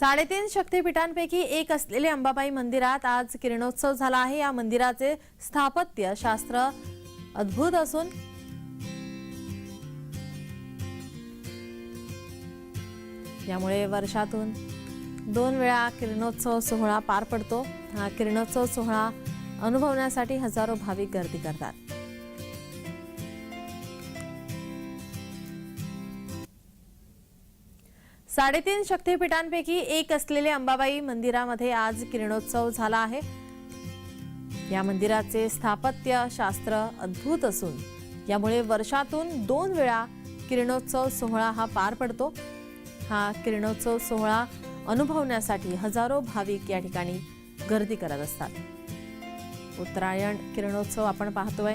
3.5 शक्तिपीठांपैकी एक असलेले अंबाबाई मंदिरात आज किरणोत्सव झाला आहे। या मंदिराचे स्थापत्य शास्त्र अद्भुत असून यामुळे वर्षातून 2 वेळा किरणोत्सव सोहळा पार पडतो। हा किरणोत्सव सोहळा अनुभवण्यासाठी हजारो भाविक गर्दी करतात। साडेतीन शक्तिपीठांपैकी एक असलेले अंबाबाई मंदिरामध्ये आज किरणोत्सव झाला आहे। या मंदिराचे स्थापत्य शास्त्र अद्भुत असून यामुळे वर्षातून 2 वेळा किरणोत्सव सोहळा हा पार पडतो। हा किरणोत्सव सोहळा अनुभवण्यासाठी हजारो भाविक या ठिकाणी गर्दी करत असतात। उत्तरायण किरणोत्सव आपण पाहतोय।